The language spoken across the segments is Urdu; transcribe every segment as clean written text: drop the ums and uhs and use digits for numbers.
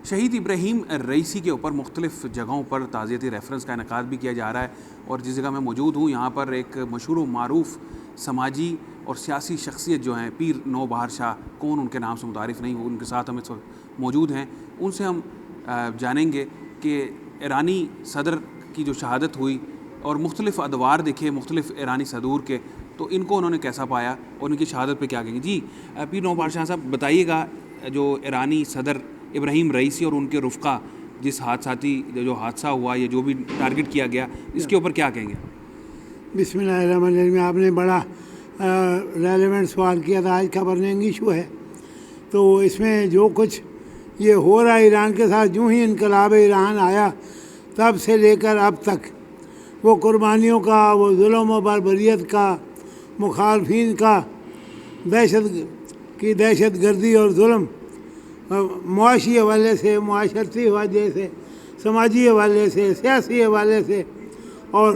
شہید ابراہیم رئیسی کے اوپر مختلف جگہوں پر تعزیتی ریفرنس کا انعقاد بھی کیا جا رہا ہے، اور جس جگہ میں موجود ہوں یہاں پر ایک مشہور و معروف سماجی اور سیاسی شخصیت جو ہیں پیر نوبہار شاہ، کون ان کے نام سے متعارف نہیں ہو، ان کے ساتھ ہم اس وقت موجود ہیں. ان سے ہم جانیں گے کہ ایرانی صدر کی جو شہادت ہوئی اور مختلف ادوار دیکھے مختلف ایرانی صدور کے، تو ان کو انہوں نے کیسا پایا اور ان کی شہادت پہ کیا کہیں گے. جی پیر نوبہار شاہ صاحب بتائیے گا، جو ایرانی صدر ابراہیم رئیسی اور ان کے رفقا جس حادثاتی جو حادثہ ہوا یا جو بھی ٹارگٹ کیا گیا، اس کے اوپر کیا کہیں گے؟ بسم اللہ الرحمن الرحیم. آپ نے بڑا ریلیونٹ سوال کیا تھا. آج کا برننگ ایشو ہے، تو اس میں جو کچھ یہ ہو رہا ہے ایران کے ساتھ، جو ہی انقلاب ایران آیا تب سے لے کر اب تک وہ قربانیوں کا، وہ ظلم و بربریت کا، مخالفین کا دہشت گردی اور ظلم، معاشی حوالے سے، معاشرتی حوالے سے، سماجی حوالے سے، سیاسی حوالے سے اور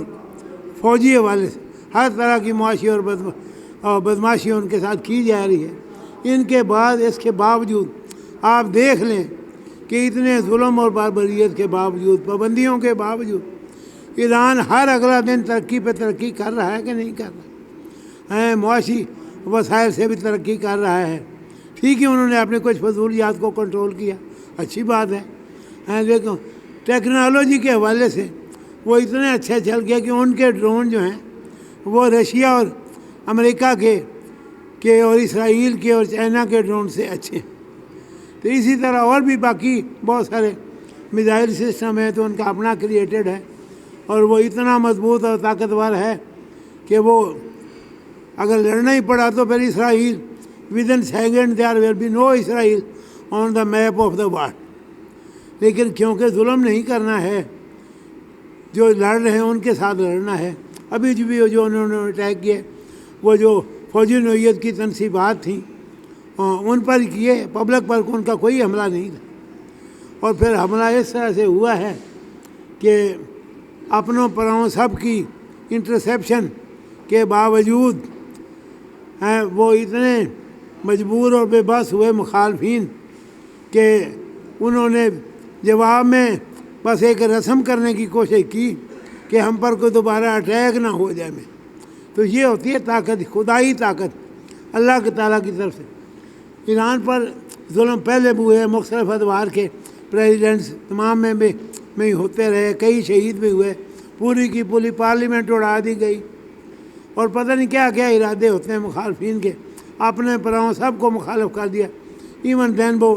فوجی حوالے سے، ہر طرح کی معاشی اور بدماشی ان کے ساتھ کی جا رہی ہے. ان کے بعد اس کے باوجود آپ دیکھ لیں کہ اتنے ظلم اور باربریت کے باوجود، پابندیوں کے باوجود ایران ہر اگلا دن ترقی پہ ترقی کر رہا ہے کہ نہیں کر رہا ہے. معاشی وسائل سے بھی ترقی کر رہا ہے. ٹھیک ہے، انہوں نے اپنے کچھ فضولیات کو کنٹرول کیا، اچھی بات ہے، لیکن ٹیکنالوجی کے حوالے سے وہ اتنے اچھے چل گئے کہ ان کے ڈرون جو ہیں وہ رشیا اور امریکہ کے اور اسرائیل کے اور چائنا کے ڈرون سے اچھے ہیں. تو اسی طرح اور بھی باقی بہت سارے میزائل سسٹم ہیں تو ان کا اپنا کریٹڈ ہے، اور وہ اتنا مضبوط اور طاقتور ہے کہ وہ اگر لڑنا ہی پڑا تو پھر اسرائیل within second there will be no Israel on the map of the world. لیکن کیونکہ ظلم نہیں کرنا ہے، جو لڑ رہے ہیں ان کے ساتھ لڑنا ہے. ابھی جو انہوں نے اٹیک کیے، وہ جو فوجی نوعیت کی تنصیبات تھیں ان پر کیے، پبلک پر ان کا کوئی حملہ نہیں تھا. اور پھر حملہ اس طرح سے ہوا ہے کہ اپنوں پروں سب کی انٹرسیپشن کے باوجود وہ اتنے مجبور اور بے بس ہوئے مخالفین کہ انہوں نے جواب میں بس ایک رسم کرنے کی کوشش کی کہ ہم پر کوئی دوبارہ اٹیک نہ ہو جائے. تو یہ ہوتی ہے طاقت، خدائی طاقت اللہ کے تعالیٰ کی طرف سے. ایران پر ظلم پہلے بھی ہوئے، مختلف ادوار کے پریزیڈنٹس تمام میں ہوتے رہے، کئی شہید بھی ہوئے، پوری کی پوری پارلیمنٹ اڑا دی گئی، اور پتہ نہیں کیا کیا ارادے ہوتے ہیں مخالفین کے. اپنے پراؤں سب کو مخالف کر دیا. ایون دین وہ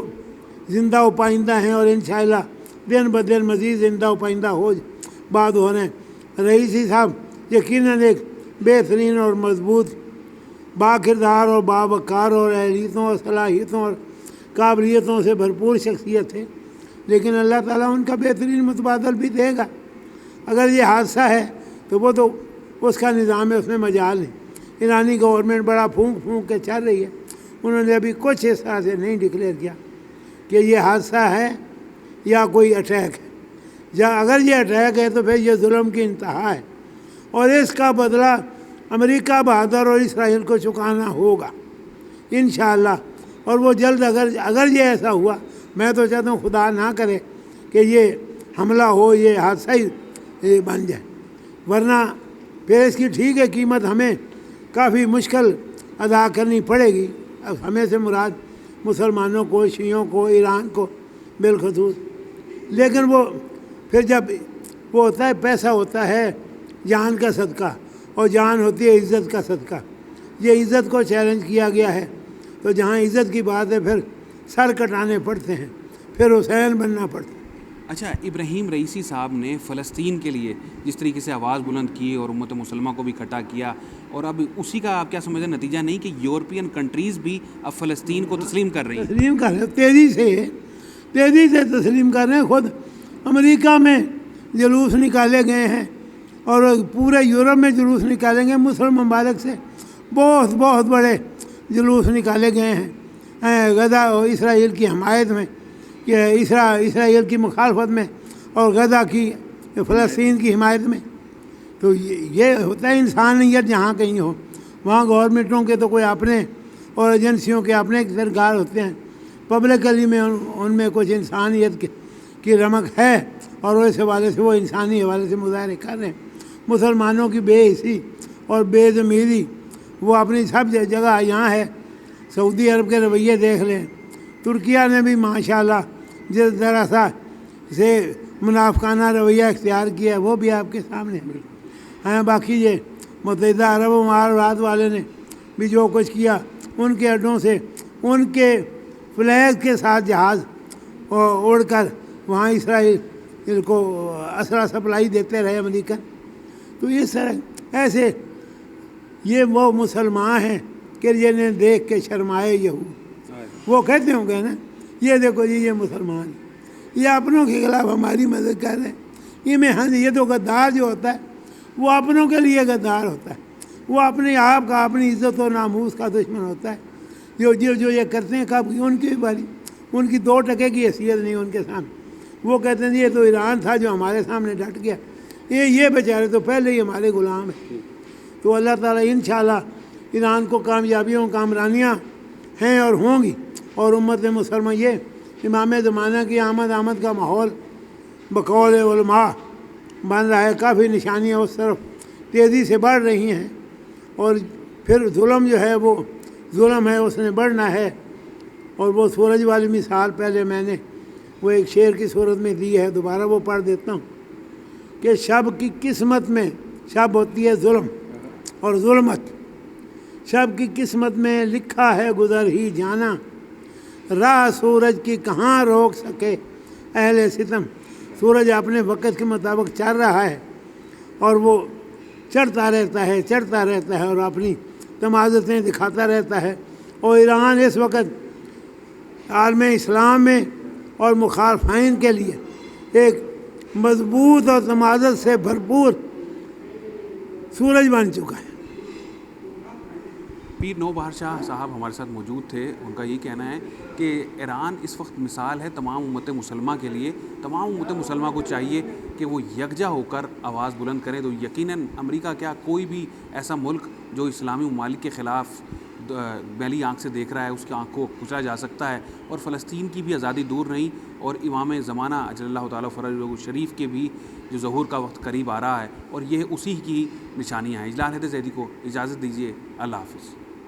زندہ و پائندہ ہیں، اور انشاءاللہ دن بدن مزید زندہ و پائندہ ہو رہے ہیں. رئیسی صاحب یقیناً ایک بہترین اور مضبوط باکردار اور باوقار اور اہلیتوں اور صلاحیتوں اور قابلیتوں سے بھرپور شخصیت ہے، لیکن اللہ تعالیٰ ان کا بہترین متبادل بھی دے گا. اگر یہ حادثہ ہے تو وہ تو اس کا نظام ہے، اس میں مجال ہے. ایرانی گورنمنٹ بڑا پھونک کے چل رہی ہے. انہوں نے ابھی کچھ اس طرح سے نہیں ڈکلیئر کیا کہ یہ حادثہ ہے یا کوئی اٹیک ہے. اگر یہ اٹیک ہے تو پھر یہ ظلم کی انتہا ہے، اور اس کا بدلہ امریکہ بہادر اور اسرائیل کو چکانا ہوگا انشاءاللہ. اور وہ جلد، اگر یہ ایسا ہوا، میں تو چاہتا ہوں خدا نہ کرے کہ یہ حملہ ہو، یہ حادثہ ہی بن جائے، ورنہ پھر اس کی ٹھیک ہے قیمت ہمیں کافی مشکل ادا کرنی پڑے گی. اب ہمیں سے مراد مسلمانوں کو، شیعوں کو، ایران کو بالخصوص. لیکن وہ پھر جب وہ ہوتا ہے، پیسہ ہوتا ہے جان کا صدقہ، اور جان ہوتی ہے عزت کا صدقہ. یہ عزت کو چیلنج کیا گیا ہے، تو جہاں عزت کی بات ہے پھر سر کٹانے پڑتے ہیں، پھر حسین بننا پڑتا ہے. اچھا، ابراہیم رئیسی صاحب نے فلسطین کے لیے جس طریقے سے آواز بلند کی اور امت مسلمہ کو بھی اکٹھا کیا، اور اب اسی کا آپ کیا سمجھتے ہیں نتیجہ نہیں کہ یورپین کنٹریز بھی اب فلسطین کو تسلیم کر رہی ہیں؟ تسلیم کر رہے ہیں، تیزی سے تسلیم کر رہے ہیں. خود امریکہ میں جلوس نکالے گئے ہیں، اور پورے یورپ میں جلوس نکالیں گے. مسلم ممالک سے بہت بہت بڑے جلوس نکالے گئے ہیں غزہ اور اسرائیل کی حمایت میں، کہ اسرائیل کی مخالفت میں، اور غزہ کی، فلسطین کی حمایت میں. تو یہ ہوتا ہے انسانیت جہاں کہیں ہو، وہاں گورنمنٹوں کے تو کوئی اپنے اور ایجنسیوں کے اپنے کردار ہوتے ہیں. پبلکلی میں ان میں کچھ انسانیت کی رمق ہے اور اس حوالے سے وہ انسانی حوالے سے مظاہرے کر رہے ہیں۔ مسلمانوں کی بے حسی اور بے ضمیری وہ اپنی سب جگہ یہاں ہے۔ سعودی عرب کے رویے دیکھ لیں، ترکیہ نے بھی ماشاءاللہ جس طرح سے منافقانہ رویہ اختیار کیا ہے وہ بھی آپ کے سامنے ہیں۔ باقی یہ متحدہ عرب امارات والے نے بھی جو کچھ کیا، ان کے اڈوں سے ان کے فلیگ کے ساتھ جہاز اڑ کر وہاں اسرائیل کو اسلحہ سپلائی دیتے رہے امریکن۔ تو اس طرح ایسے یہ وہ مسلمان ہیں کہ جنہیں دیکھ کے شرمائے یہود۔ وہ کہتے ہوں گے نا، یہ دیکھو جی یہ مسلمان ہیں، یہ اپنوں کے خلاف ہماری مدد کر رہے ہیں۔ یہ میں ہاں یہ تو غدار جو ہوتا ہے وہ اپنوں کے لیے غدار ہوتا ہے، وہ اپنے آپ کا اپنی عزت و ناموس کا دشمن ہوتا ہے۔ جو یہ کرتے ہیں کب ان کی باری ان کی 2% کی حیثیت نہیں ان کے سامنے۔ وہ کہتے ہیں یہ تو ایران تھا جو ہمارے سامنے ڈٹ گیا، یہ بیچارے تو پہلے ہی ہمارے غلام ہیں۔ تو اللہ تعالیٰ انشاءاللہ ایران کو کامیابیوں کامرانیاں ہیں اور ہوں گی، اور امت مسلمہ یہ امام زمانہ کی آمد کا ماحول بقول علماء بن رہا ہے۔ کافی نشانیاں اس طرف تیزی سے بڑھ رہی ہیں، اور پھر ظلم جو ہے وہ ظلم ہے، اس نے بڑھنا ہے۔ اور وہ سورج والی مثال پہلے میں نے وہ ایک شعر کی صورت میں دی ہے، دوبارہ وہ پڑھ دیتا ہوں کہ شب کی قسمت میں شب ہوتی ہے ظلم اور ظلمت، شب کی قسمت میں لکھا ہے گزر ہی جانا، راہ سورج کی کہاں روک سکے اہل ستم۔ سورج اپنے وقت کے مطابق چل رہا ہے اور وہ چڑھتا رہتا ہے اور اپنی تمازتیں دکھاتا رہتا ہے۔ اور ایران اس وقت عالم اسلام میں اور مخالفین کے لیے ایک مضبوط اور تمازت سے بھرپور سورج بن چکا ہے۔ پیر نوبہار شاہ صاحب ہمارے ساتھ موجود تھے۔ ان کا یہ کہنا ہے کہ ایران اس وقت مثال ہے تمام امت مسلمہ کے لیے۔ تمام امت مسلمہ کو چاہیے کہ وہ یکجا ہو کر آواز بلند کریں۔ تو یقیناً امریکہ کیا کوئی بھی ایسا ملک جو اسلامی ممالک کے خلاف میلی آنکھ سے دیکھ رہا ہے، اس کی آنکھ کو کچلا جا سکتا ہے۔ اور فلسطین کی بھی آزادی دور نہیں، اور امام زمانہ اجل اللہ تعالیٰ فرجہ شریف کے بھی جو ظہور کا وقت قریب آ رہا ہے، اور یہ اسی کی نشانیاں ہیں۔ اجلال حیدر زیدی کو اجازت دیجیے، اللہ حافظ۔